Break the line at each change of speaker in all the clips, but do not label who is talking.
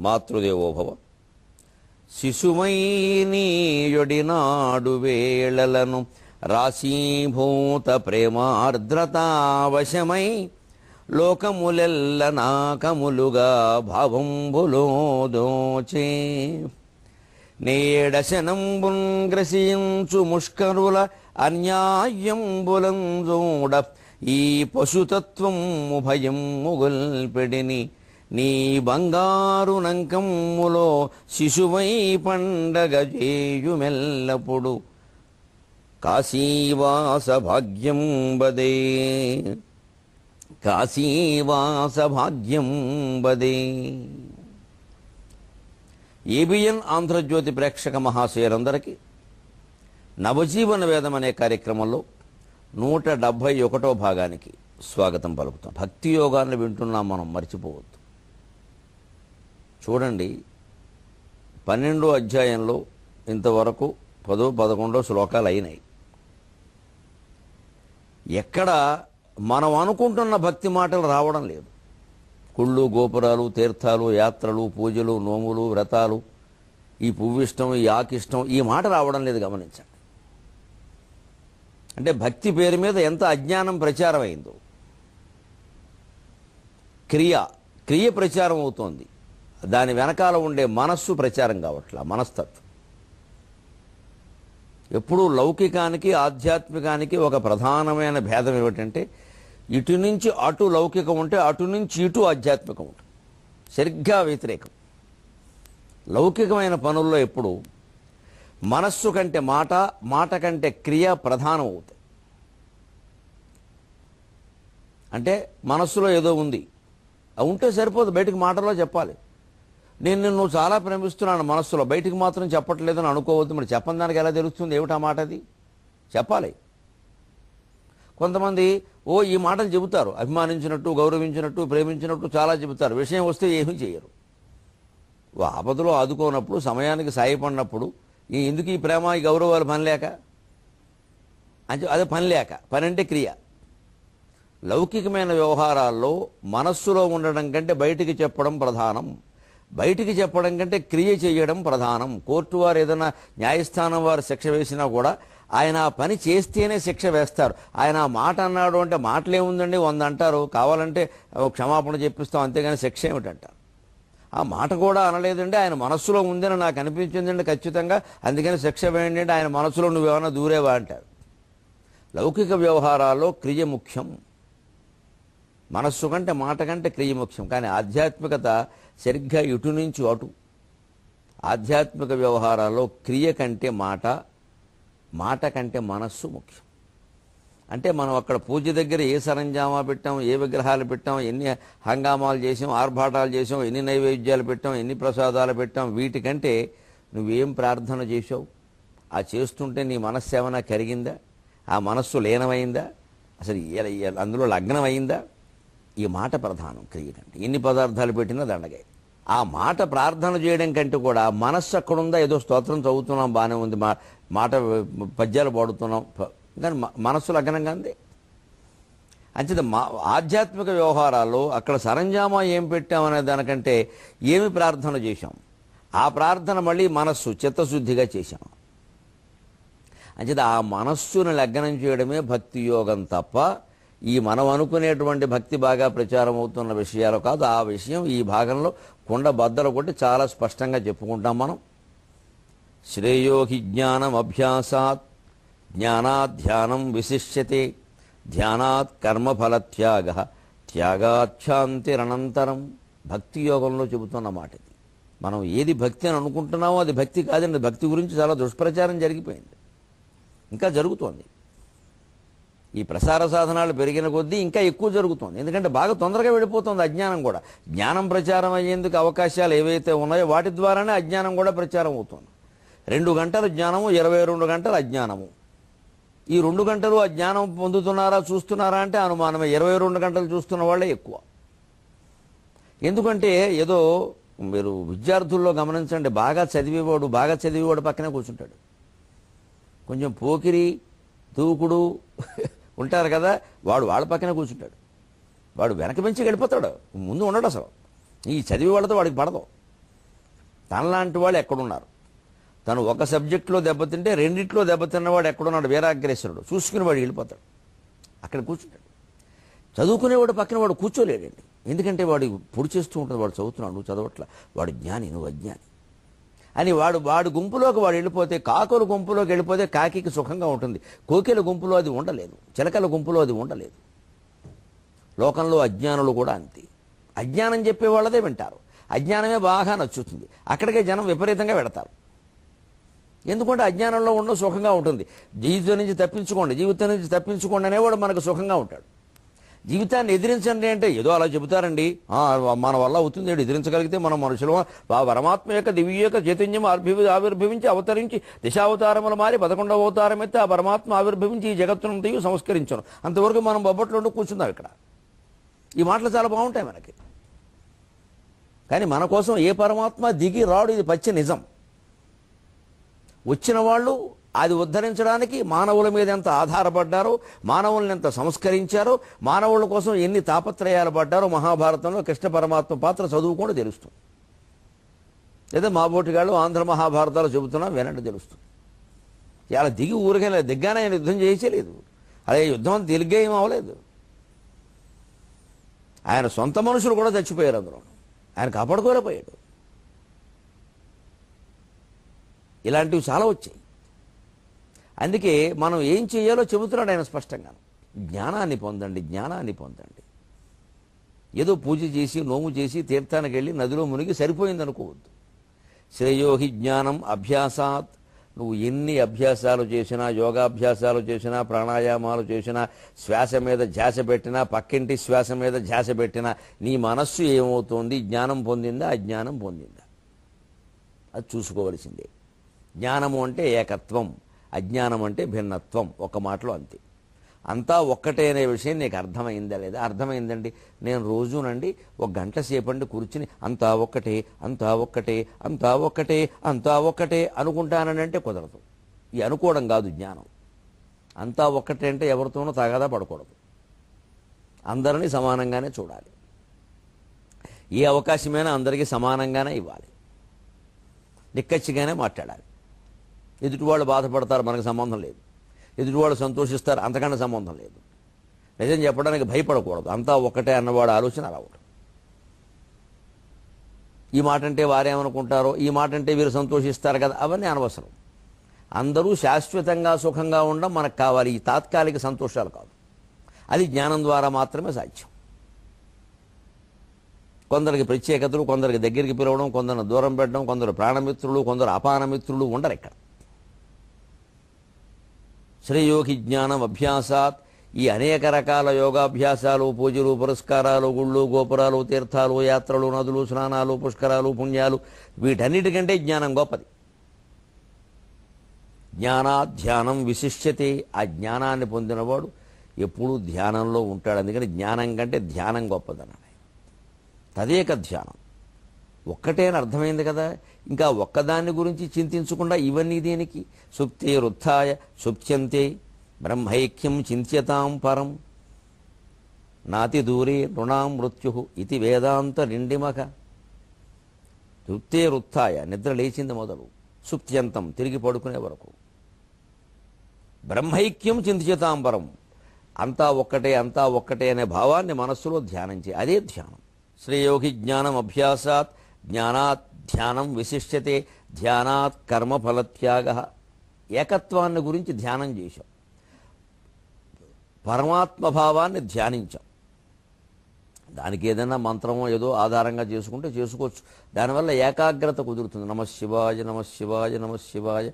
మాతృదేవోభవ. శిశుమై నీయొడినాడు వేళలను రాశీభూత ప్రేమార్ద్రతావశమై లోకములెల్ల నాకములుగా భావంబులో దోచే నేడశనంబున్ గ్రసించు ముష్కరుల అన్యాయంబులం చూడ ఈ పశుతత్వం భయం ముగుల్పెడిని నీ బంగారు నంకమ్ములో శిశువై పండగ చేయుమెల్లప్పుడు కాశీవాస భాగ్యం బదే కాశీవాస భాగ్యం బదే. ఏబిఎన్ ఆంధ్రజ్యోతి ప్రేక్షక మహాశయులందరికీ నవజీవన వేదం అనే కార్యక్రమంలో 171వ భాగానికి స్వాగతం పలుకుతాం. భక్తి యోగాన్ని వింటున్నాం, మనం మర్చిపోవద్దు. చూడండి, 12వ అధ్యాయంలో ఇంతవరకు 10, 11 శ్లోకాలు అయినాయి. ఎక్కడ మనం అనుకుంటున్న భక్తి మాటలు రావడం లేదు. గుళ్ళు, గోపురాలు, తీర్థాలు, యాత్రలు, పూజలు, నోములు, వ్రతాలు, ఈ పువ్విష్టం, ఈ ఆకిష్టం, ఈ మాట రావడం లేదు. గమనించండి. అంటే భక్తి పేరు మీద ఎంత అజ్ఞానం ప్రచారం అయిందో. క్రియ ప్రచారం అవుతోంది, దాని వెనకాల ఉండే మనస్సు ప్రచారం కావట్లా. మనస్తత్వం ఎప్పుడూ లౌకికానికి ఆధ్యాత్మికానికి ఒక ప్రధానమైన భేదం ఏమిటంటే, ఇటు నుంచి అటు లౌకికం ఉంటే అటు నుంచి ఇటు ఆధ్యాత్మికం ఉంటుంది. సరిగ్గా వ్యతిరేకం. లౌకికమైన పనుల్లో ఎప్పుడు మనస్సు కంటే మాట, మాట కంటే క్రియ ప్రధానం అవుతాయి. అంటే మనస్సులో ఏదో ఉంది, ఉంటే సరిపోదు, బయటికి మాటలో చెప్పాలి. నేను నిన్ను చాలా ప్రేమిస్తున్నాను మనస్సులో, బయటికి మాత్రం చెప్పట్లేదని అనుకోవద్దు. మరి చెప్పని దానికి ఎలా తెలుస్తుంది ఏమిటా మాట? అది చెప్పాలి. కొంతమంది ఈ మాటలు చెబుతారు, అభిమానించినట్టు, గౌరవించినట్టు, ప్రేమించినట్టు చాలా చెబుతారు. విషయం వస్తే ఏమీ చేయరు. ఆపదలో ఆదుకోనప్పుడు, సమయానికి సాయపడినప్పుడు ఎందుకు ఈ ప్రేమ, ఈ గౌరవాలు పనిలేక? అదే పనిలేక. పని అంటే క్రియ. లౌకికమైన వ్యవహారాల్లో మనస్సులో ఉండడం కంటే బయటికి చెప్పడం ప్రధానం. బయటికి చెప్పడం కంటే క్రియ చేయడం ప్రధానం. కోర్టు వారు ఏదైనా, న్యాయస్థానం వారు శిక్ష వేసినా కూడా ఆయన ఆ పని చేస్తేనే శిక్ష వేస్తారు. ఆయన ఆ మాట అన్నాడు అంటే మాటలేముందండి 100 అంటారు, కావాలంటే క్షమాపణ చెప్పిస్తాం, అంతేగాని శిక్ష ఏమిటంటారు. ఆ మాట కూడా అనలేదండి, ఆయన మనస్సులో ఉందని నాకు అనిపించిందండి ఖచ్చితంగా, అందుకని శిక్ష వేయండి అంటే ఆయన మనస్సులో నువ్వేమైనా దూరేవా అంటారు. లౌకిక వ్యవహారాల్లో క్రియ ముఖ్యం. మనస్సు కంటే మాట కంటే క్రియ ముఖ్యం. కానీ ఆధ్యాత్మికత సరిగ్గా ఇటు నుంచి అటు. ఆధ్యాత్మిక వ్యవహారాల్లో క్రియ కంటే మాట, మాట కంటే మనస్సు ముఖ్యం. అంటే మనం అక్కడ పూజ దగ్గర ఏ సరంజామా పెట్టాం, ఏ విగ్రహాలు పెట్టాం, ఎన్ని హంగామాలు చేసాం, ఆర్భాటాలు చేసాం, ఎన్ని నైవేద్యాలు పెట్టాం, ఎన్ని ప్రసాదాలు పెట్టాం, వీటికంటే నువ్వేం ప్రార్థన చేసావు, ఆ చేస్తుంటే నీ మనస్సు ఏమైనా కరిగిందా, ఆ మనస్సు లీనమైందా, అసలు అందులో లగ్నమైందా, ఈ మాట ప్రధానం క్రియ కంటే. ఎన్ని పదార్థాలు పెట్టినా దండగే. ఆ మాట ప్రార్థన చేయడం కంటే కూడా మనస్సు అక్కడుందా, ఏదో స్తోత్రం చదువుతున్నాం బాగానే ఉంది, మాట పద్యాలు పాడుతున్నాం, కానీ మనస్సు లగ్నంగా ఉంది. అంచేత ఆధ్యాత్మిక వ్యవహారాల్లో అక్కడ సరంజామా ఏం పెట్టామనే దానికంటే ఏమి ప్రార్థన చేశాం, ఆ ప్రార్థన మళ్ళీ మనస్సు చిత్తశుద్ధిగా చేశాం. అంచేత ఆ మనస్సును లగ్నం చేయడమే భక్తి యోగం తప్ప ఈ మనం అనుకునేటువంటి భక్తి బాగా ప్రచారం అవుతున్న విషయాలు కాదు. ఆ విషయం ఈ భాగంలో కుండ బద్దలు కొట్టి చాలా స్పష్టంగా చెప్పుకుంటాం మనం. శ్రేయోహి జ్ఞానం అభ్యాసాత్ జ్ఞానాధ్యానం విశిష్యతే ధ్యానాత్ కర్మఫల త్యాగ త్యాగాచ్ఛాంతిరనంతరం. భక్తి యోగంలో చెబుతున్న మాట ఇది. మనం ఏది భక్తి అని అనుకుంటున్నామో అది భక్తి కాదండి. భక్తి గురించి చాలా దుష్ప్రచారం జరిగిపోయింది, ఇంకా జరుగుతోంది. ఈ ప్రసార సాధనాలు పెరిగిన కొద్దీ ఇంకా ఎక్కువ జరుగుతోంది. ఎందుకంటే బాగా తొందరగా వెళ్ళిపోతుంది అజ్ఞానం కూడా. జ్ఞానం ప్రచారం అయ్యేందుకు అవకాశాలు ఏవైతే ఉన్నాయో వాటి ద్వారానే అజ్ఞానం కూడా ప్రచారం అవుతుంది. 2 గంటల జ్ఞానము, 22 గంటల అజ్ఞానము. ఈ 2 గంటలు అజ్ఞానం పొందుతున్నారా, చూస్తున్నారా అంటే అనుమానమే. 22 గంటలు చూస్తున్న వాళ్ళే ఎక్కువ. ఎందుకంటే ఏదో మీరు విద్యార్థుల్లో గమనించండి, బాగా చదివేవాడు పక్కనే కూర్చుంటాడు. కొంచెం పోకిరి, దూకుడు ఉంటారు కదా, వాళ్ళ పక్కనే కూర్చుంటాడు. వాడు వెనక పెంచి వెళ్ళిపోతాడు, ముందు ఉండడు. అసలు ఈ చదివి వాళ్ళతో వాడికి పడదు. తనలాంటి వాళ్ళు ఎక్కడున్నారు? తను ఒక సబ్జెక్టులో దెబ్బతింటే రెండిట్లో దెబ్బతిన్నవాడు ఎక్కడున్నాడు? వీరాగ్రేసరుడు. చూసుకుని వాడు వెళ్ళిపోతాడు, అక్కడ కూర్చుంటాడు. చదువుకునేవాడు పక్కన వాడు కూర్చోలేడండి. ఎందుకంటే వాడు పొడి చేస్తూ ఉంటుంది, వాడు చదువుతున్నాడు, నువ్వు చదవట్ల, వాడు జ్ఞాని, నువ్వు అజ్ఞాని అని. వాడు గుంపులోకి వాడు వెళ్ళిపోతే, కాకుల గుంపులోకి వెళ్ళిపోతే కాకికి సుఖంగా ఉంటుంది. కోకిల గుంపులో అది ఉండలేదు, చిలకల గుంపులో అది ఉండలేదు. లోకంలో అజ్ఞానులు కూడా అంతే. అజ్ఞానం చెప్పే వాళ్ళదే వింటారు, అజ్ఞానమే బాగా నచ్చుతుంది, అక్కడికే జనం విపరీతంగా వెడతారు. ఎందుకంటే అజ్ఞానంలో ఉన్న సుఖంగా ఉంటుంది. జీవితం నుంచి తప్పించుకోండి అనేవాడు మనకు సుఖంగా ఉంటాడు. జీవితాన్ని ఎదిరించండి అంటే ఏదో అలా చెబుతారండి, మన వల్ల అవుతుంది, ఎదిరించగలిగితే మనం మనుషులు పరమాత్మ యొక్క దివ్య చైతన్యం ఆవిర్భవించి అవతరించి దిశావతారములు మారి 11వ అవతారం ఎత్తే ఆ పరమాత్మ ఆవిర్భవించి ఈ జగత్తునంతయు సంస్కరించను. అంతవరకు మనం బొబ్బట్లో కూర్చుందాం. ఇక్కడ ఈ మాటలు చాలా బాగుంటాయి మనకి. కానీ మన కోసం ఏ పరమాత్మ దిగి రాడు, ఇది పచ్చి నిజం. వచ్చిన వాళ్ళు అది ఉద్ధరించడానికి మానవుల మీద ఎంత ఆధారపడ్డారో, మానవుల్ని ఎంత సంస్కరించారో, మానవుల కోసం ఎన్ని తాపత్రయాలు పడ్డారో మహాభారతంలో కృష్ణ పరమాత్మ పాత్ర చదువుకుండా తెలుస్తుంది. లేదా మాబోటిగాళ్ళు ఆంధ్ర మహాభారతాలు చెబుతున్నా వినండి, తెలుస్తుంది. ఇలా దిగి ఊరికే దిగ్గానే ఆయన యుద్ధం చేసేలేదు. అదే యుద్ధం అంత తేలిగ్గా ఏం అవ్వలేదు. ఆయన సొంత మనుషులు కూడా చచ్చిపోయారు, అందులో ఆయన కాపాడుకోలేకపోయాడు. ఇలాంటివి చాలా వచ్చాయి. అందుకే మనం ఏం చేయాలో చెబుతున్నాడు ఆయన స్పష్టంగా. జ్ఞానాన్ని పొందండి. ఏదో పూజ చేసి నోము చేసి తీర్థానికి వెళ్ళి నదిలో మునిగి సరిపోయింది అనుకోవద్దు. శ్రేయోహి జ్ఞానం అభ్యాసాత్. నువ్వు ఎన్ని అభ్యాసాలు చేసినా, యోగాభ్యాసాలు చేసినా, ప్రాణాయామాలు చేసినా, శ్వాస మీద ధ్యాస పెట్టినా, పక్కింటి శ్వాస మీద ధ్యాస పెట్టినా, నీ మనస్సు ఏమవుతోంది? జ్ఞానం పొందిందా, అజ్ఞానం పొందిందా? అది చూసుకోవలసిందే. జ్ఞానము అంటే ఏకత్వం, అజ్ఞానం అంటే భిన్నత్వం. ఒక మాటలో అంతే. అంతా ఒక్కటే అనే విషయం నీకు అర్థమైందా లేదా? అర్థమైందండి. నేను రోజునండి ఒక గంట సేపండి కూర్చుని అంతా ఒక్కటే అనుకుంటానంటే కుదరదు. ఈ అనుకోవడం కాదు జ్ఞానం. అంతా ఒక్కటే అంటే ఎవరితోనూ తగాదా పడకూడదు, అందరినీ సమానంగానే చూడాలి. ఏ అవకాశమైనా అందరికీ సమానంగానే ఇవ్వాలి, నిక్కచ్చిగానే మాట్లాడాలి. ఎదుటివాళ్ళు బాధపడతారు, మనకు సంబంధం లేదు. ఎదుటివాళ్ళు సంతోషిస్తారు, అంతకన్నా సంబంధం లేదు. నిజం చెప్పడానికి భయపడకూడదు. అంతా ఒక్కటే అన్నవాడు ఆలోచన రావడం. ఈ మాట అంటే వారేమనుకుంటారో, ఈ మాట అంటే వీరు సంతోషిస్తారు కదా, అవన్నీ అనవసరం. అందరూ శాశ్వతంగా సుఖంగా ఉండడం మనకు కావాలి, ఈ తాత్కాలిక సంతోషాలు కాదు. అది జ్ఞానం ద్వారా మాత్రమే సాధ్యం. కొందరికి ప్రత్యేకతలు, కొందరికి దగ్గరికి పిలవడం, కొందరిని దూరం పెట్టడం, కొందరు ప్రాణమిత్రులు, కొందరు అపానమిత్రులు ఉండరు ఇక్కడ. శ్రేయోగి జ్ఞానం అభ్యాసాత్. ఈ అనేక రకాల యోగాభ్యాసాలు, పూజలు, పురస్కారాలు, గుళ్ళు, గోపురాలు, తీర్థాలు, యాత్రలు, నదులు, స్నానాలు, పుష్కరాలు, పుణ్యాలు, వీటన్నిటికంటే జ్ఞానం గొప్పది. జ్ఞానాధ్యానం విశిష్యతే. ఆ జ్ఞానాన్ని పొందినవాడు ఎప్పుడూ ధ్యానంలో ఉంటాడు. అందుకని జ్ఞానం కంటే ధ్యానం గొప్పదన్నాడు. తదేక ధ్యానం, ఒక్కటే అని అర్థమైంది కదా. ఇంకా ఒక్కదాన్ని గురించి చింతించకుండా ఇవన్నీ దేనికి? సుప్తే రుత్థాయ సుప్త్యంతే బ్రహ్మైక్యం చింత్యతాం పరం నాతి దూరే నృణాం మృత్యు ఇది వేదాంత నిండిమక. సుప్తే రుత్థాయ, నిద్ర లేచింది మొదలు, సుప్త్యంతం తిరిగి పడుకునే వరకు, బ్రహ్మైక్యం చింత్యతాం పరం, అంతా ఒక్కటే అనే భావాన్ని మనస్సులో ధ్యానించే, అదే ధ్యానం. శ్రేయోగి జ్ఞానం అభ్యాసాత్. జ్ఞానాత్ ధ్యానం విశిష్యతే. ధ్యానాత్ కర్మఫలత్యాగ. ఏకత్వాన్ని గురించి ధ్యానం చేశాం, పరమాత్మభావాన్ని ధ్యానించాం. దానికి ఏదైనా మంత్రమో ఏదో ఆధారంగా చేసుకుంటే చేసుకోవచ్చు. దానివల్ల ఏకాగ్రత కుదురుతుంది. నమఃశివాయ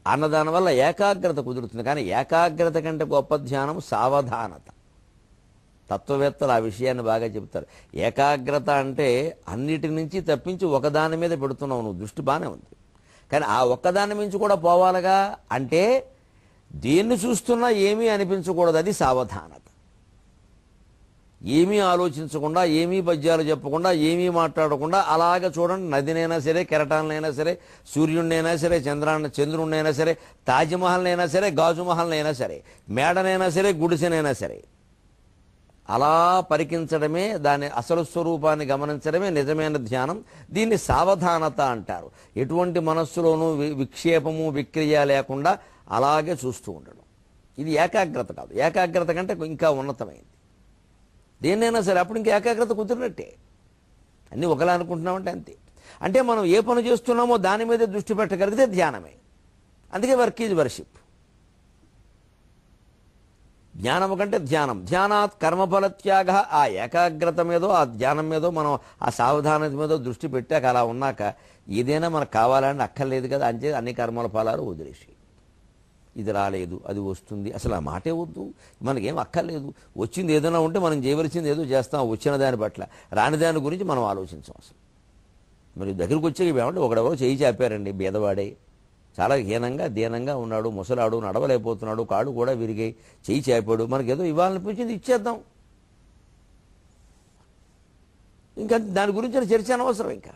అన్నదానివల్ల ఏకాగ్రత కుదురుతుంది. కానీ ఏకాగ్రత కంటే గొప్ప ధ్యానం సావధానత. తత్వవేత్తలు ఆ విషయాన్ని బాగా చెబుతారు. ఏకాగ్రత అంటే అన్నిటి నుంచి తప్పించి ఒకదాని మీద పెడుతున్నావు నువ్వు, దృష్టి బాగానే ఉంది, కానీ ఆ ఒక్కదాని నుంచి కూడా పోవాలిగా. అంటే దేన్ని చూస్తున్నా ఏమీ అనిపించకూడదు, అది సావధానత. ఏమీ ఆలోచించకుండా, ఏమీ పద్యాలు చెప్పకుండా, ఏమీ మాట్లాడకుండా అలాగే చూడండి. నదినైనా సరే, కెరటాలనైనా సరే, సూర్యుడినైనా సరే, చంద్రుడినైనా సరే, తాజ్మహల్నైనా సరే, గాజుమహల్నైనా సరే, మేడనైనా సరే, గుడిసెనైనా సరే, అలా పరికించడమే, దాని అసలు స్వరూపాన్ని గమనించడమే నిజమైన ధ్యానం. దీన్ని సావధానత అంటారు. ఎటువంటి మనస్సులోనూ విక్షేపము విక్రియ లేకుండా అలాగే చూస్తూ ఉండడం. ఇది ఏకాగ్రత కాదు. ఏకాగ్రత కంటే ఇంకా ఉన్నతమైంది. దేన్నైనా సరే అప్పుడు ఇంకా ఏకాగ్రత కుదిరినట్టే. అన్నీ ఒకలా అనుకుంటున్నామంటే అంతే. అంటే మనం ఏ పని చేస్తున్నామో దాని మీదే దృష్టి పెట్టగలిగితే ధ్యానమే. అందుకే వర్క్ ఈజ్ వర్షిప్. జ్ఞానము కంటే ధ్యానం. ధ్యానాత్ కర్మఫల త్యాగ. ఆ ఏకాగ్రత మీదో ఆ ధ్యానం మీదో మనం ఆ సావధానత మీదో దృష్టి పెట్టాక అలా ఉన్నాక ఏదైనా మనకు కావాలని అక్కర్లేదు కదా, అంతే అన్ని కర్మల ఫలాలు వదిలేసి. ఇది రాలేదు, అది వస్తుంది, అసలు ఆ మాటే వద్దు, మనకేం అక్కర్లేదు. వచ్చింది ఏదైనా ఉంటే మనం చేయవలసింది ఏదో చేస్తాం, వచ్చిన దాని పట్ల. రాని దాని గురించి మనం ఆలోచించాం. అసలు మరి దగ్గరికి వచ్చే ఏమంటే ఒకడెవరో చేయి చాపారండి, బీదవాడే, చాలా హీనంగా దీనంగా ఉన్నాడు, ముసలాడు, నడవలేకపోతున్నాడు, కాళ్ళు కూడా విరిగాయి, చేయి చాపాడు, మనకేదో ఇవ్వాలనిపించింది, ఇచ్చేద్దాం. ఇంకా దాని గురించి చర్చ అనవసరం. ఇంకా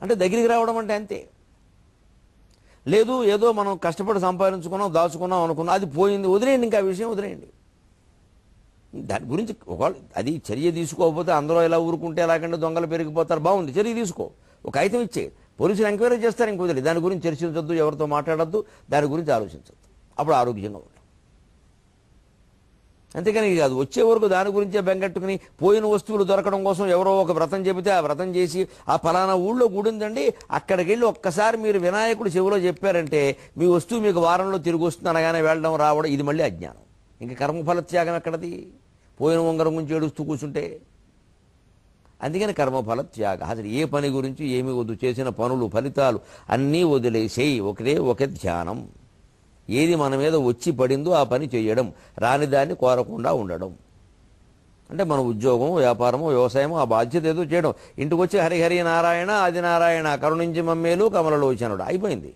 అంటే దగ్గరికి రావడం అంటే అంతే. లేదు ఏదో మనం కష్టపడి సంపాదించుకున్నాం, దాచుకున్నాం అనుకున్నాం, అది పోయింది, వదిలేయండి. ఇంకా ఆ విషయం వదిలేయండి. దాని గురించి ఒకవేళ అది చర్య తీసుకోకపోతే అందరూ ఇలా ఊరుకుంటే ఎలాగంటే దొంగలు పెరిగిపోతారు, బాగుంది, చర్య తీసుకో, ఒక ఐతం ఇచ్చే, పోలీసులు ఎంక్వైరీ చేస్తారు, ఇంక వదిలే. దాని గురించి చర్చించొద్దు, ఎవరితో మాట్లాడొద్దు, దాని గురించి ఆలోచించొద్దు. అప్పుడు ఆరోగ్యంగా ఉంటాం. అంతేకాని కాదు వచ్చే వరకు దాని గురించే బెంగట్టుకుని పోయిన వస్తువులు దొరకడం కోసం ఎవరో ఒక వ్రతం చెబితే ఆ వ్రతం చేసి ఆ ఫలానా ఊళ్ళో గుడి ఉందండి అక్కడికి వెళ్ళి ఒక్కసారి మీరు వినాయకుడు చెవిలో చెప్పారంటే మీ వస్తువు మీకు వారంలో తిరిగి వస్తుంది అనగానే వెళ్ళడం రావడం, ఇది మళ్ళీ అజ్ఞానం. ఇంకా కర్మఫల త్యాగం ఎక్కడది? పోయిన ఉంగరం గురించి ఏడుస్తూ కూర్చుంటే. అందుకని కర్మఫల త్యాగ. అసలు ఏ పని గురించి ఏమి వద్దు, చేసిన పనులు ఫలితాలు అన్నీ వదిలేసేయి, ఒకే ధ్యానం. ఏది మన మీద వచ్చి పడిందో ఆ పని చేయడం, రాని దాన్ని కోరకుండా ఉండడం. అంటే మన ఉద్యోగం, వ్యాపారము, వ్యవసాయము, ఆ బాధ్యత ఏదో చేయడం. ఇంటికి వచ్చి హరిహరి నారాయణ ఆది నారాయణ కరుణించి మమ్మేలు కమలలోచనుడు అయిపోయింది.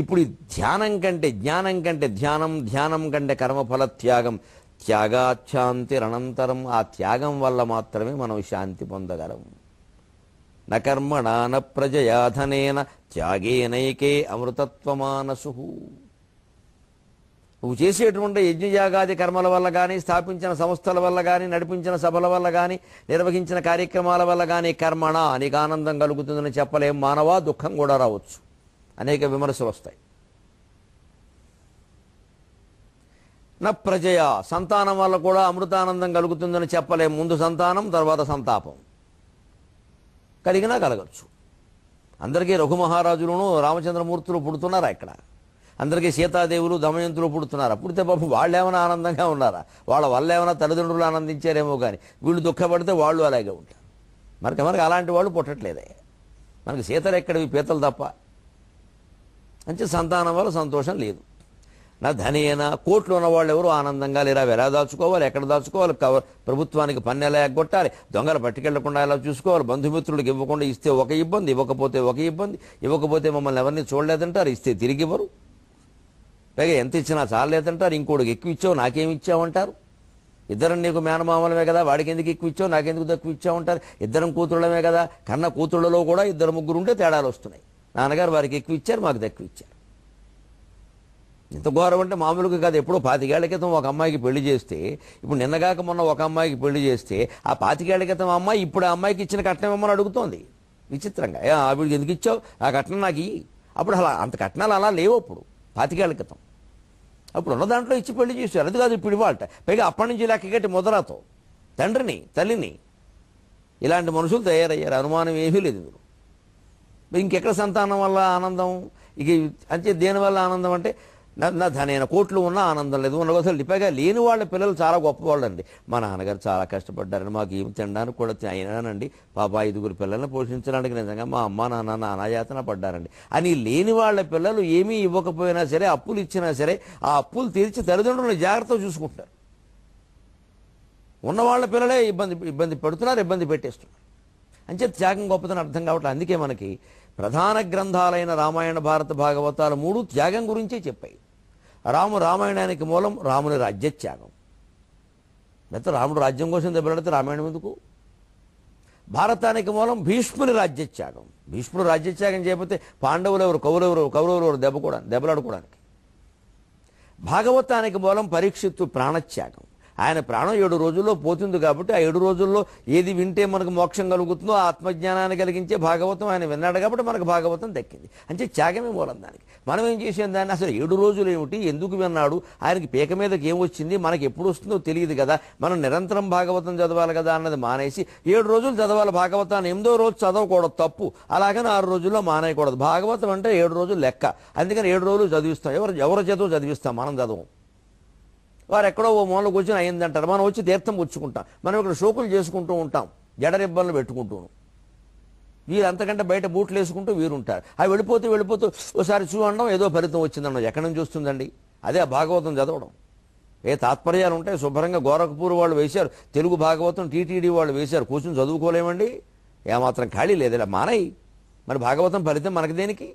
ఇప్పుడు ధ్యానం కంటే జ్ఞానం కంటే ధ్యానం, ధ్యానం కంటే కర్మఫల త్యాగం. త్యాగాచ్ఛాంతిరనంతరం. ఆ త్యాగం వల్ల మాత్రమే మనం శాంతి పొందగలం. నకర్మణా న ప్రజయా ధనేన త్యాగేనైకే అమృతత్వమానసు. నువ్వు చేసేటువంటి యజ్ఞయాగాది కర్మల వల్ల కానీ, స్థాపించిన సంస్థల వల్ల కానీ, నడిపించిన సభల వల్ల కానీ, నిర్వహించిన కార్యక్రమాల వల్ల కానీ కర్మణ నీకు ఆనందం కలుగుతుందని చెప్పలేం. మానవా దుఃఖం కూడా రావచ్చు, అనేక విమర్శలు వస్తాయి. నా ప్రజయ సంతానం వల్ల కూడా అమృతానందం కలుగుతుందని చెప్పలేం. ముందు సంతానం, తర్వాత సంతాపం. కలిగినా కలగచ్చు. అందరికీ రఘుమహారాజులను రామచంద్రమూర్తులు పుడుతున్నారా? ఇక్కడ అందరికీ సీతాదేవులు దమయంతులు పుడుతున్నారా? పుడితే పాపం వాళ్ళు ఏమైనా ఆనందంగా ఉన్నారా? వాళ్ళ వల్ల ఏమైనా తల్లిదండ్రులు ఆనందించారేమో కానీ వీళ్ళు దుఃఖపడితే వాళ్ళు అలాగే ఉంటారు. మనకి అలాంటి వాళ్ళు పుట్టట్లేదే. మనకి సీతలు ఎక్కడివి, పీతలు తప్ప. అంటే సంతానం వల్ల సంతోషం లేదు. నా ధనేనా కోట్లు ఉన్నవాళ్ళు ఎవరు ఆనందంగా లేరా? ఎలా దాచుకోవాలి, ఎక్కడ దాచుకోవాలి, ప్రభుత్వానికి పన్ను ఎలా ఎగ్గొట్టాలి, దొంగలు పట్టుకెళ్లకుండా ఎలా చూసుకోవాలి, బంధుమిత్రులకు ఇవ్వకుండా ఇస్తే ఒక ఇబ్బంది, ఇవ్వకపోతే ఒక ఇబ్బంది, ఇవ్వకపోతే మమ్మల్ని ఎవరిని చూడలేదంటారు, ఇస్తే తిరిగి ఇవ్వరు, పైగా ఎంత ఇచ్చినా చాలేదంటారు, ఇంకోటికి ఎక్కువ ఇచ్చావు నాకేమి ఇచ్చావంటారు, ఇద్దరం నీకు మేనమామలమే కదా వాడికి ఎందుకు ఎక్కువ ఇచ్చావు నాకెందుకు తక్కువ ఇచ్చావంటారు, ఇద్దరం కూతుళ్ళమే కదా, కన్న కూతుళ్ళలో కూడా ఇద్దరు ముగ్గురు ఉంటే తేడాలు వస్తున్నాయి. నాన్నగారు వారికి ఎక్కువ ఇచ్చారు, మాకు తక్కువ ఇచ్చారు. ఇంత ఘోరం అంటే మామూలుగా కాదు. ఎప్పుడో 25 ఏళ్ల క్రితం ఒక అమ్మాయికి పెళ్లి చేస్తే, ఇప్పుడు నిన్నగాక మొన్న ఒక అమ్మాయికి పెళ్లి చేస్తే, ఆ 25 ఏళ్ల క్రితం అమ్మాయి ఇప్పుడు ఆ అమ్మాయికి ఇచ్చిన కట్నం ఇమ్మని అడుగుతోంది విచిత్రంగా. ఆవిడికి ఎందుకు ఇచ్చావు ఆ కట్నం నాకు ఇయ్యి. అప్పుడు అలా అంత కట్నాలు అలా లేవు అప్పుడు 25 ఏళ్ల క్రితం. అప్పుడు ఉన్న దాంట్లో ఇచ్చి పెళ్లి చేశారు. అది కాదు ఇప్పుడు ఇవాళ. పైగా అప్పటి నుంచి లెక్కగట్టి ముదరాతో తండ్రిని తల్లిని ఇలాంటి మనుషులు తయారయ్యారు. అనుమానం ఏమీ లేదు ఇందులో. ఇంకెక్కడ సంతానం వల్ల ఆనందం? ఇక అంటే దేనివల్ల ఆనందం అంటే నా ధనైన కోట్లు ఉన్నా ఆనందం లేదు. ఉండవసలు పైగా లేని వాళ్ళ పిల్లలు చాలా గొప్పవాళ్ళు అండి. మా నాన్నగారు చాలా కష్టపడ్డారని మాకు ఏమి తినడానికి కూడా అయినానండి, పాప 5 పిల్లల్ని పోషించడానికి నిజంగా మా అమ్మ నాన్న నానాయాతన పడ్డారండి అని లేని వాళ్ళ పిల్లలు ఏమీ ఇవ్వకపోయినా సరే, అప్పులు ఇచ్చినా సరే ఆ అప్పులు తీర్చి తల్లిదండ్రులను జాగ్రత్తగా చూసుకుంటారు. ఉన్నవాళ్ల పిల్లలే ఇబ్బంది పెడుతున్నారు, ఇబ్బంది పెట్టేస్తున్నారు. అంచే త్యాగం గొప్పదని అర్థం కావట్లేదు. అందుకే మనకి ప్రధాన గ్రంథాలైన రామాయణ భారత భాగవతాలు 3 త్యాగం గురించే చెప్పాయి. రామాయణానికి మూలం రాముని రాజ్యత్యాగం. లేకపోతే రాముడు రాజ్యం కోసం దెబ్బలాడితే రామాయణం ఎందుకు? భారతానికి మూలం భీష్ముని రాజ్యత్యాగం. భీష్ముడు రాజ్యత్యాగం చేయకపోతే పాండవులు ఎవరు, కౌరవులు ఎవరు దెబ్బలాడుకోవడానికి. భాగవతానికి మూలం పరీక్షిత్తు ప్రాణత్యాగం. ఆయన ప్రాణం 7 రోజుల్లో పోతుంది కాబట్టి ఆ 7 రోజుల్లో ఏది వింటే మనకు మోక్షం కలుగుతుందో ఆ ఆత్మజ్ఞానాన్ని కలిగించే భాగవతం ఆయన విన్నాడు కాబట్టి మనకు భాగవతం దక్కింది. అంటే త్యాగమే మూలం దానికి. మనం ఏం చేసాం దాన్ని? అసలు 7 రోజులు ఏమిటి, ఎందుకు విన్నాడు, ఆయనకి పీక మీదకి ఏం వచ్చింది, మనకి ఎప్పుడు వస్తుందో తెలియదు కదా, మనం నిరంతరం భాగవతం చదవాలి కదా అన్నది మానేసి 7 రోజులు చదవాలి భాగవతాన్ని, 8వ రోజు చదవకూడదు, తప్పు. అలాగని 6 రోజుల్లో మానేయకూడదు. భాగవతం అంటే 7 రోజులు లెక్క. అందుకని 7 రోజులు చదివిస్తాం. ఎవరు చేతో చదివిస్తాం, మనం చదవం. వారు ఎక్కడో ఓ మూల కూర్చొని అయిందంటారు, మనం వచ్చి తీర్థం పుచ్చుకుంటాం. మనం ఇక్కడ షోకులు చేసుకుంటూ ఉంటాం, జడరిబ్బన్లు పెట్టుకుంటూను. వీరు అంతకంటే బయట బూట్లు వేసుకుంటూ వీరుంటారు. అవి వెళ్ళిపోతూ ఒకసారి చూడడం ఏదో ఫలితం వచ్చిందన్న ఎక్కడి నుంచి వస్తుందండి? అదే ఆ భాగవతం చదవడం. ఏ తాత్పర్యాలు ఉంటాయి? శుభ్రంగా గోరఖపూర్ వాళ్ళు వేశారు, తెలుగు భాగవతం టీటీడీ వాళ్ళు వేశారు, కూర్చొని చదువుకోలేమండి? ఏమాత్రం ఖాళీ లేదు. ఇలా మానయి. మరి భాగవతం ఫలితం మనకి దేనికి?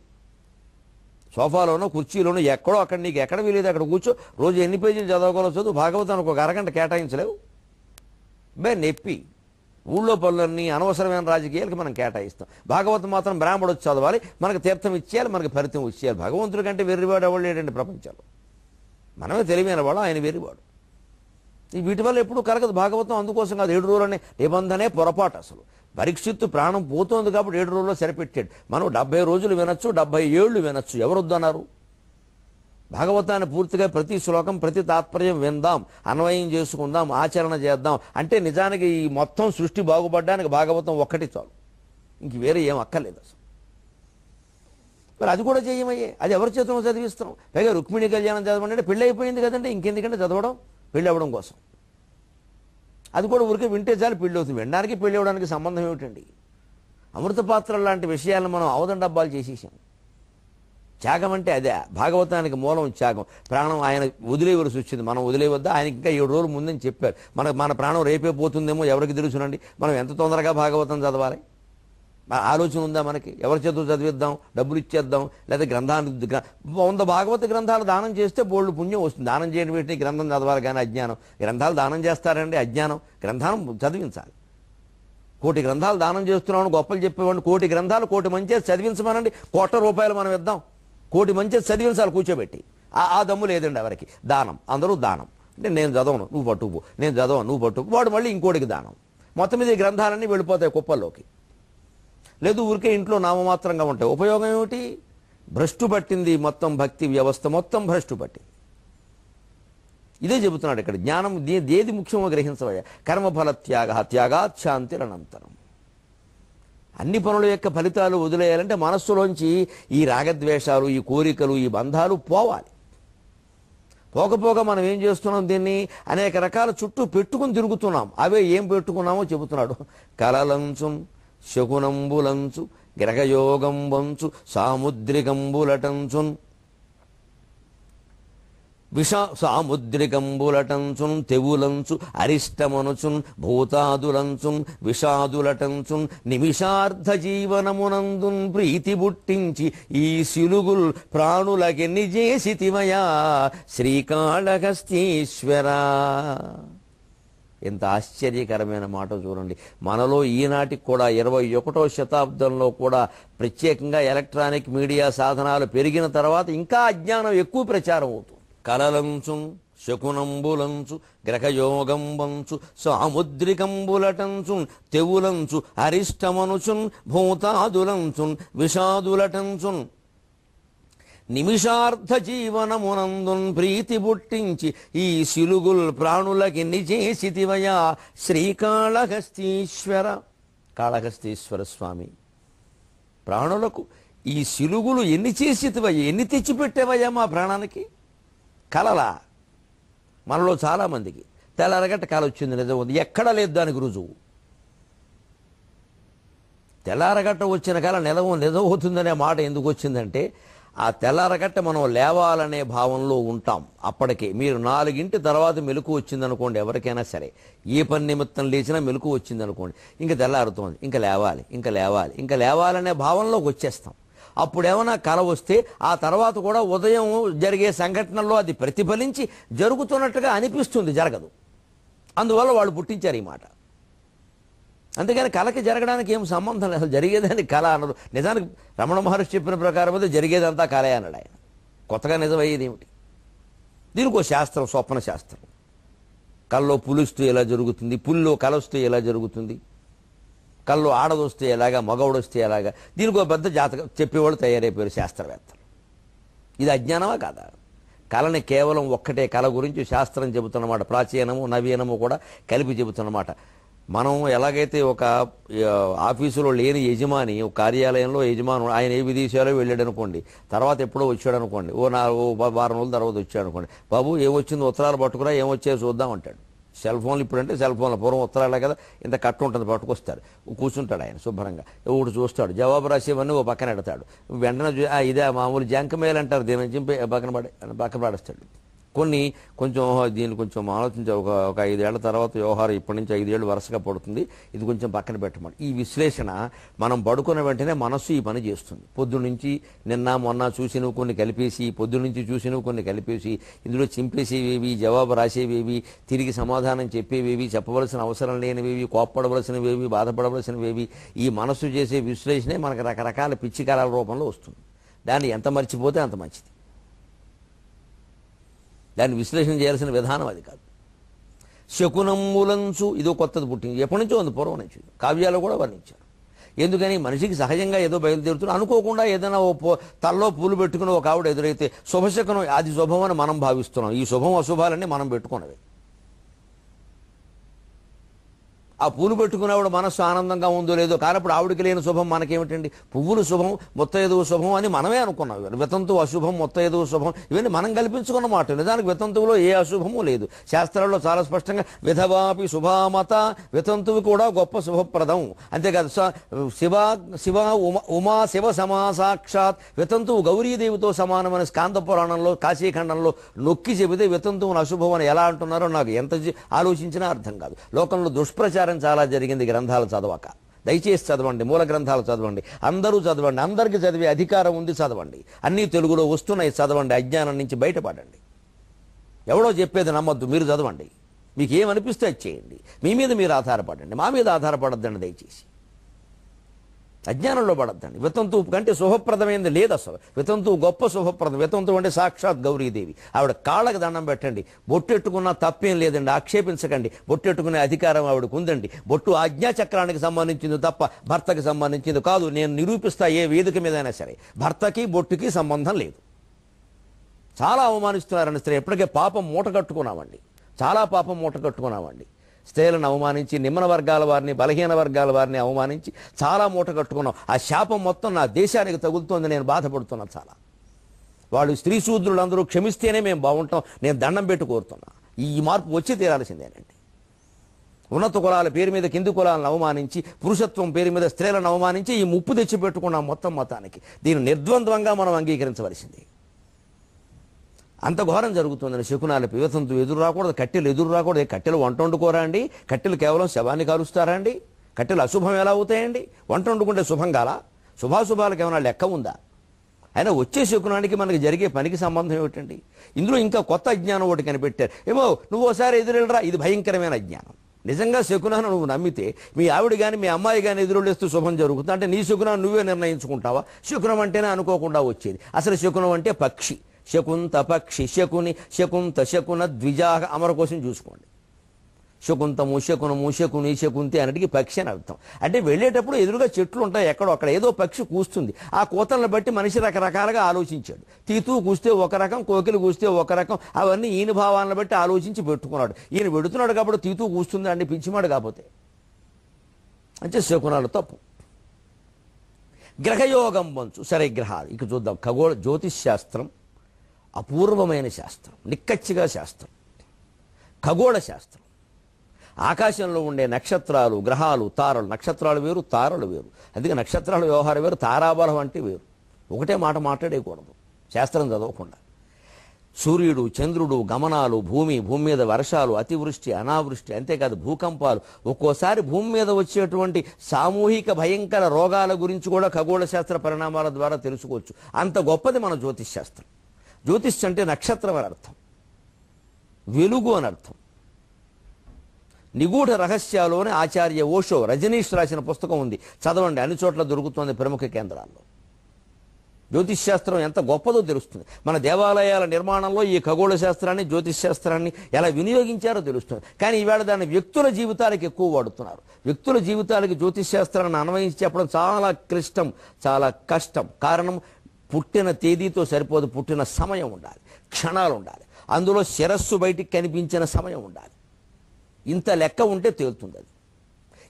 సోఫాలోనో కుర్చీలోనో ఎక్కడో అక్కడ నీకు ఎక్కడ వీలేదు అక్కడ కూర్చో, రోజు ఎన్ని పేజీలు చదవగలవు చదువు. భాగవతానికి ఒక అరగంట కేటాయించలేవు. నొప్పి. ఊళ్ళో పనులన్నీ అనవసరమైన రాజకీయాలకి మనం కేటాయిస్తాం. భాగవతం మాత్రం బ్రాహ్మడు వచ్చి చదవాలి, మనకు తీర్థం ఇచ్చేయాలి, మనకు ఫలితం ఇచ్చేయాలి. భగవంతుడి కంటే వెర్రివాడు ఎవరు లేడండి ప్రపంచంలో. మనమే తెలివైన వాడు, ఆయన వెర్రివాడు. వీటి వల్ల ఎప్పుడూ కలగదు భాగవతం. అందుకోసం కాదు 7 రోజులనే నిబంధనే పొరపాటు. అసలు పరీక్షిత్తు ప్రాణం పోతోంది కాబట్టి 7 రోజుల్లో సరిపెట్టాడు. మనం 70 రోజులు వినొచ్చు, 70 ఏళ్ళు వినొచ్చు. ఎవరొద్దన్నారు? భాగవతాన్ని పూర్తిగా ప్రతి శ్లోకం ప్రతి తాత్పర్యం విందాం, అన్వయం చేసుకుందాం, ఆచరణ చేద్దాం. అంటే నిజానికి ఈ మొత్తం సృష్టి బాగుపడడానికి భాగవతం ఒక్కటి చాలు, ఇంక వేరే ఏం అక్కర్లేదు అసలు. మరి అది కూడా చేయమయ్యే, అది ఎవరి చేతుల్లో చదివిస్తాం? పైగా రుక్మిణి కళ్యాణం చదవండి అంటే పెళ్ళి అయిపోయింది కదండి, ఇంకెందుకంటే చదవడం? పెళ్ళి అవ్వడం కోసం. అది కూడా ఊరికే వింటే చాలు పెళ్ళి అవుతుంది. వినడానికి పెళ్ళి అవ్వడానికి సంబంధం ఏమిటండి? అమృత పాత్రలు లాంటి విషయాలను మనం అవదం డబ్బాలు చేసేసాం. త్యాగం అంటే అదే. భాగవతానికి మూలం త్యాగం. ప్రాణం ఆయన వదిలేవలసి వచ్చింది, మనం వదిలేవద్దా? ఆయనకి ఇంకా 7 రోజులు ముందని చెప్పారు. మన ప్రాణం రేపే పోతుందేమో ఎవరికి తెలుసునండి. మనం ఎంత తొందరగా భాగవతం చదవాలి? ఆలోచన ఉందా మనకి? ఎవరి చేతులు చదివిద్దాం, డబ్బులు ఇచ్చేద్దాం, లేదా గ్రంథాన్ని 100 భాగవత గ్రంథాలు దానం చేస్తే బోల్డ్ పుణ్యం వస్తుంది. దానం చేయడం వీటిని గ్రంథం చదవాలి కానీ అజ్ఞానం. గ్రంథాలు దానం చేస్తారండి, అజ్ఞానం. గ్రంథాలను చదివించాలి. 1,000 గ్రంథాలు దానం చేస్తున్నామని గొప్పలు చెప్పేవాడిని 1,000 గ్రంథాలు 1,000 మంచి చదివించమనండి, ₹1,00,00,000 మనం ఇద్దాం. 1,000 మంచి చదివించాలి కూర్చోబెట్టి. ఆ దమ్ము లేదండి ఎవరికి. దానం, అందరూ దానం. అంటే నేను చదవను నువ్వు పట్టుకు, నేను చదవను నువ్వు పట్టుకు, వాడు మళ్ళీ ఇంకోటికి దానం. మొత్తం మీద ఈ గ్రంథాలన్నీ వెళ్ళిపోతాయి కుప్పల్లోకి. లేదు ఊరికే ఇంట్లో నామమాత్రంగా ఉంటాయి. ఉపయోగం ఏమిటి? భ్రష్టు పట్టింది మొత్తం భక్తి వ్యవస్థ, మొత్తం భ్రష్టు పట్టింది. ఇదే చెబుతున్నాడు ఇక్కడ. జ్ఞానం ఏది ముఖ్యమో గ్రహించవయ్యా. కర్మఫల త్యాగాత్ శాంతిరనంతరం. అన్ని పనుల యొక్క ఫలితాలు వదిలేయాలంటే మనస్సులోంచి ఈ రాగద్వేషాలు, ఈ కోరికలు, ఈ బంధాలు పోవాలి. పోకపోగా మనం ఏం చేస్తున్నాం? దీన్ని అనేక రకాల చుట్టూ పెట్టుకుని తిరుగుతున్నాం. అవే ఏం పెట్టుకున్నామో చెబుతున్నాడు. కలలంచు శకునంబులంచు గ్రహయోగం వంచు సాముద్రికంబులటంచున్ సాముద్రికంబులటంచున్ తెవులంచు అరిష్టమనుచున్ భూతాదులంచున్ విషాదులటంచున్ నిమిషార్థ జీవనమునందున్ ప్రీతి బుట్టించి ఈ సిలుగుల్ ప్రాణులకెన్ని చేసితివయా శ్రీకాళహస్తీశ్వరా. ఎంత ఆశ్చర్యకరమైన మాట చూడండి. మనలో ఈనాటికి కూడా 21వ శతాబ్దంలో కూడా ప్రత్యేకంగా ఎలక్ట్రానిక్ మీడియా సాధనాలు పెరిగిన తర్వాత ఇంకా అజ్ఞానం ఎక్కువ ప్రచారం అవుతుంది. కలలంచు శకునంబులంచు గ్రహయోగం వంచు సాముద్రికంబులటంచున్ తెవులంచు అరిష్టమనుచున్ భూతాదులంచున్ విషాదులటంచున్ నిమిషార్థ జీవనమునందున్ ప్రీతి బుట్టించి ఈ సిలుగుల్ ప్రాణులకెన్ని చేసితివయా శ్రీకాళహస్తీశ్వర. కాళహస్తీశ్వర స్వామి, ప్రాణులకు ఈ సిలుగులు ఎన్ని చేసితివయ్యా, ఎన్ని తెచ్చిపెట్టేవయ్యా మా ప్రాణానికి. కలలా? మనలో చాలామందికి తెల్లారగట్ట కల వచ్చింది, నిజం ఉంది, ఎక్కడా లేదు దానికి రుజువు. తెల్లారగట్ట వచ్చిన కళ నిజం అవుతుందనే మాట ఎందుకు వచ్చిందంటే, ఆ తెల్లారగట్ట మనం లేవాలనే భావంలో ఉంటాం. అప్పటికే మీరు 4 తర్వాత మెలకు వచ్చిందనుకోండి, ఎవరికైనా సరే ఏ పని నిమిత్తం లేచినా మెలకు వచ్చిందనుకోండి, ఇంకా తెల్లారుతోంది, ఇంకా లేవాలనే భావంలోకి వచ్చేస్తాం. అప్పుడేమైనా కల వస్తే ఆ తర్వాత కూడా ఉదయం జరిగే సంఘటనల్లో అది ప్రతిఫలించి జరుగుతున్నట్టుగా అనిపిస్తుంది, జరగదు. అందువల్ల వాళ్ళు పుట్టించారు ఈ మాట. అందుకని కళకి జరగడానికి ఏం సంబంధం లేదు, జరిగేదాన్ని కళ అన్నది. నిజానికి రమణ మహర్షి చెప్పిన ప్రకారం అయితే జరిగేదంతా కళే అన్నాడు ఆయన. కొత్తగా నిజమయ్యేది ఏమిటి? దీనికి ఒక శాస్త్రం, స్వప్న శాస్త్రం. కల్లో పులుస్తే ఎలా జరుగుతుంది, పుల్లో కలొస్తే ఎలా జరుగుతుంది, కల్లో ఆడదొస్తే ఎలాగా, మగవుడొస్తే ఎలాగా, దీనికి ఒక పెద్ద జాతకం చెప్పేవాళ్ళు తయారైపోయారు శాస్త్రవేత్తలు. ఇది అజ్ఞానమా కాదా? కళని కేవలం ఒక్కటే కళ గురించి శాస్త్రం చెబుతున్నమాట. ప్రాచీనము నవీనము కూడా కలిపి చెబుతున్నమాట. మనం ఎలాగైతే ఒక ఆఫీసులో లేని యజమాని, ఒక కార్యాలయంలో యజమాను, ఆయన ఏ విదేశాలో వెళ్ళాడు అనుకోండి, తర్వాత ఎప్పుడో వచ్చాడు అనుకోండి, ఓ వారం రోజుల తర్వాత వచ్చాడు అనుకోండి, బాబు ఏమొచ్చింది ఉత్తరాలు పట్టుకురా, ఏమొచ్చాయో చూద్దాం అంటాడు. సెల్ ఫోన్లు ఇప్పుడంటే సెల్ ఫోన్లు, పూర్వం ఉత్తరాలే కదా, ఇంత కట్టు ఉంటుంది, పట్టుకొస్తారు, కూర్చుంటాడు ఆయన శుభ్రంగా, ఒకటి చూస్తాడు, జవాబు రాసేవన్నీ ఓ పక్కన ఎడతాడు, వెంటనే ఇదే మామూలు జంకమేలు అంటారు, దీని చింపి పక్కన పడేస్తాడు. కొన్ని కొంచెం దీన్ని కొంచెం ఆలోచించే ఒక 5 ఏళ్ల తర్వాత వ్యవహారం, ఇప్పటి నుంచి 5 ఏళ్ళు వరుసగా పడుతుంది, ఇది కొంచెం పక్కన పెట్టమని. ఈ విశ్లేషణ మనం పడుకున్న వెంటనే మనస్సు ఈ పని చేస్తుంది. పొద్దు నుంచి నిన్న మొన్న చూసినవి కొన్ని కలిపేసి, పొద్దు నుంచి చూసినవి కొన్ని కలిపేసి, ఇందులో చింపేసేవేవి, జవాబు రాసేవేవి, తిరిగి సమాధానం చెప్పేవేవి, చెప్పవలసిన అవసరం లేనివేవి, కోప్పడవలసినవేవి, బాధపడవలసినవేవి, ఈ మనస్సు చేసే విశ్లేషణే మనకు రకరకాల పిచ్చికారాల రూపంలో వస్తుంది. దాన్ని ఎంత మర్చిపోతే అంత మంచిది. దాన్ని విశ్లేషణ చేయాల్సిన విధానం అది కాదు. శకునమ్ములంచు ఇదో కొత్తది పుట్టింది, ఎప్పటి నుంచో ఉంది, పూర్వం నుంచి కావ్యాలు కూడా వర్ణించారు. ఎందుకని మనిషికి సహజంగా ఏదో బయలుదేరుతున్నా, అనుకోకుండా ఏదైనా తల్లో పూలు పెట్టుకుని ఒక ఆవిడ ఎదురైతే శుభశకునం, అది శుభం అని మనం భావిస్తున్నాం. ఈ శుభం అశుభాలన్నీ మనం పెట్టుకున్నవి. ఆ పూలు పెట్టుకునేవాడు మనస్సు ఆనందంగా ఉందో లేదో, కానప్పుడు ఆవిడికి లేని శుభం మనకేమిటండి? పువ్వులు శుభం, ముత్తైదువు శుభం అని మనమే అనుకున్నాం. వితంతువు అశుభం, ముత్తైదువు శుభం, ఇవన్నీ మనం కల్పించుకున్న మాట. నిజానికి వితంతువులో ఏ అశుభము లేదు. శాస్త్రాల్లో చాలా స్పష్టంగా విధవాపి శుభామత, వితంతువు కూడా గొప్ప శుభప్రదం. అంతేకాదు శివ ఉమా శివ సమాసాక్షాత్, వితంతువు గౌరీదేవితో సమానమైన స్కాంద పురాణంలో కాశీఖండంలో నొక్కి చెబితే వితంతువును అశుభం అని ఎలా అంటున్నారో నాకు ఎంత ఆలోచించినా అర్థం కాదు. లోకంలో దుష్ప్రచారం చాలా జరిగింది గ్రంథాలు చదవక. దయచేసి చదవండి, మూల గ్రంథాలు చదవండి, అందరూ చదవండి, అందరికీ చదివే అధికారం ఉంది, చదవండి. అన్నీ తెలుగులో వస్తున్నాయి, చదవండి. అజ్ఞానం నుంచి బయటపడండి. ఎవడో చెప్పేది నమ్మద్దు, మీరు చదవండి. మీకు ఏమనిపిస్తే అది చేయండి. మీ మీద మీరు ఆధారపడండి, మా మీద ఆధారపడద్దండి దయచేసి. అజ్ఞానంలో పడద్దండి. వితంతువు కంటే శుభప్రదమైనది లేదు అసలు. వితంతువు గొప్ప శుభప్రదం. వితంతువు అంటే సాక్షాత్ గౌరీదేవి. ఆవిడ కాళ్ళకి దండం పెట్టండి. బొట్టెట్టుకున్నా తప్పేం లేదండి, ఆక్షేపించకండి. బొట్టెట్టుకునే అధికారం ఆవిడకు ఉందండి. బొట్టు ఆజ్ఞాచక్రానికి సంబంధించింది తప్ప భర్తకి సంబంధించింది కాదు. నేను నిరూపిస్తా ఏ వేదిక మీదైనా సరే. భర్తకి బొట్టుకి సంబంధం లేదు. చాలా అవమానిస్తున్నారండి స్త్రీ. ఎప్పటికే పాపం మూట కట్టుకున్నామండి, చాలా పాపం మూట కట్టుకున్నామండి. స్త్రీలను అవమానించి, నిమ్న వర్గాల వారిని, బలహీన వర్గాల వారిని అవమానించి చాలా మూట కట్టుకున్నాం. ఆ శాపం మొత్తం నా దేశానికి తగులుతోంది, నేను బాధపడుతున్నాను చాలా. వాళ్ళు స్త్రీ శూద్రులందరూ క్షమిస్తేనే మేము బాగుంటాం, నేను దండం పెట్టి కోరుతున్నా. ఈ మార్పు వచ్చి తీరాల్సిందేనండి. ఉన్నత కులాల పేరు మీద కింది కులాలను అవమానించి, పురుషత్వం పేరు మీద స్త్రీలను అవమానించి ఈ ముప్పు తెచ్చిపెట్టుకున్నాం మొత్తం మతానికి. దీన్ని నిర్ద్వంద్వంగా మనం అంగీకరించవలసింది. అంత ఘోరం జరుగుతుందని శకునాలపై. వితంతువు ఎదురు రాకూడదు, కట్టెలు ఎదురు రాకూడదు. కట్టెలు వంట వండుకోరా అండి? కట్టెలు కేవలం శవాన్ని కాలుస్తారా అండి? కట్టెలు అశుభం ఎలా అవుతాయండి? వంట వండుకుంటే శుభం కాలా? శుభాశుభాలకు ఏమైనా లెక్క ఉందా? అయినా వచ్చే శకునానికి మనకి జరిగే పనికి సంబంధం ఏమిటండి? ఇందులో ఇంకా కొత్త అజ్ఞానం ఒకటి కనిపెట్టారు. ఏమో నువ్వు ఓసారి ఎదురెళ్ళరా, ఇది భయంకరమైన అజ్ఞానం. నిజంగా శకునాన్ని నువ్వు నమ్మితే మీ ఆవిడ కానీ మీ అమ్మాయి కానీ ఎదురులేస్తూ శుభం జరుగుతుంది అంటే నీ శకునాన్ని నువ్వే నిర్ణయించుకుంటావా? శకునం అంటేనే అనుకోకుండా వచ్చేది. అసలు శకునం అంటే పక్షి. శకుంత పక్షి, శకుని, శకుంత శకున ద్విజాహ. అమర కోసం చూసుకోండి. శకుంతము, శకునము, శకుని, శకుంతి అన్నిటికీ పక్షి అని అర్థం. అంటే వెళ్ళేటప్పుడు ఎదురుగా చెట్లు ఉంటాయి, ఎక్కడో అక్కడ ఏదో పక్షి కూస్తుంది. ఆ కూతలను బట్టి మనిషి రకరకాలుగా ఆలోచించాడు. తీతూ కూస్తే ఒక రకం, కోకిలు కూస్తే ఒక రకం, అవన్నీ ఈయన భావాలను బట్టి ఆలోచించి పెట్టుకున్నాడు. ఈయన పెడుతున్నాడు కాబట్టి తీతూ కూస్తుంది అండి, పిచ్చిమాడు కాకపోతే. అంటే శకునాలు తప్పు. గ్రహయోగం వంచు. సరే గ్రహాలు ఇక చూద్దాం. ఖగోళ జ్యోతిష్ శాస్త్రం అపూర్వమైన శాస్త్రం, నిక్కచ్చిగా శాస్త్రం. ఖగోళ శాస్త్రం ఆకాశంలో ఉండే నక్షత్రాలు, గ్రహాలు, తారలు. నక్షత్రాలు వేరు, తారలు వేరు. అందుకే నక్షత్రాల వ్యవహారం వేరు, తారాబలం అంటే వేరు. ఒకటే మాట మాట్లాడేయకూడదు శాస్త్రం చదవకుండా. సూర్యుడు, చంద్రుడు, గమనాలు, భూమి మీద వర్షాలు, అతివృష్టి, అనావృష్టి, అంతేకాదు భూకంపాలు. ఒక్కోసారి భూమి మీద వచ్చేటువంటి సామూహిక భయంకర రోగాల గురించి కూడా ఖగోళ శాస్త్ర పరిణామాల ద్వారా తెలుసుకోవచ్చు. అంత గొప్పది మన జ్యోతిష్ శాస్త్రం. జ్యోతిష్ అంటే నక్షత్రం అని అర్థం, వెలుగు అని అర్థం. నిగూఢ రహస్యాలు అని ఆచార్య ఓషో, రజనీష్ రాసిన పుస్తకం ఉంది, చదవండి. అన్ని చోట్ల దొరుకుతోంది ప్రముఖ కేంద్రాల్లో. జ్యోతిష్ శాస్త్రం ఎంత గొప్పదో తెలుస్తుంది. మన దేవాలయాల నిర్మాణంలో ఈ ఖగోళ శాస్త్రాన్ని, జ్యోతిష్ శాస్త్రాన్ని ఎలా వినియోగించారో తెలుస్తుంది. కానీ ఈవేళ దాన్ని వ్యక్తుల జీవితాలకు ఎక్కువ వాడుతున్నారు. వ్యక్తుల జీవితాలకి జ్యోతిష్ శాస్త్రాన్ని అన్వయించి చెప్పడం చాలా క్లిష్టం, చాలా కష్టం. కారణం, పుట్టిన తేదీతో సరిపోదు, పుట్టిన సమయం ఉండాలి, క్షణాలు ఉండాలి, అందులో శిరస్సు బయటికి కనిపించిన సమయం ఉండాలి. ఇంత లెక్క ఉంటే తేలుతుంది అది.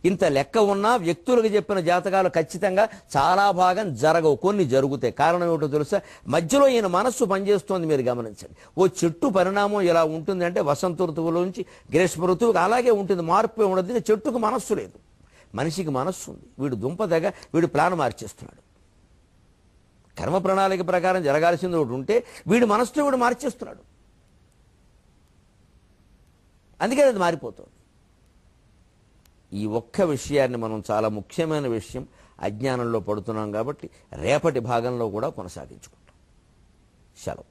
ఇంత లెక్క ఉన్నా వ్యక్తులకు చెప్పిన జాతకాలు ఖచ్చితంగా చాలా భాగం జరగవు, కొన్ని జరుగుతాయి. కారణం ఏమిటో తెలుసా? మధ్యలో ఈయన మనస్సు పనిచేస్తోంది. మీరు గమనించండి, ఓ చెట్టు పరిణామం ఇలా ఉంటుంది అంటే వసంత ఋతువులోంచి గ్రీష్మ ఋతువుకి అలాగే ఉంటుంది, మార్పు ఉండదు. చెట్టుకు మనస్సు లేదు, మనిషికి మనస్సు ఉంది. వీడు దుంప దగ్గర వీడు ప్లాన్ మార్చేస్తున్నాడు. కర్మ ప్రణాళిక ప్రకారం జరగాల్సింది ఒకటి ఉంటే వీడి మనస్సుతో వీడు మార్చేస్తున్నాడు. అందుకని అది మారిపోతుంది. ఈ ఒక్క విషయాన్ని మనం, చాలా ముఖ్యమైన విషయం, అజ్ఞానంలో పడుతున్నాం కాబట్టి రేపటి భాగంలో కూడా కొనసాగించుకుంటాం. సెలవు.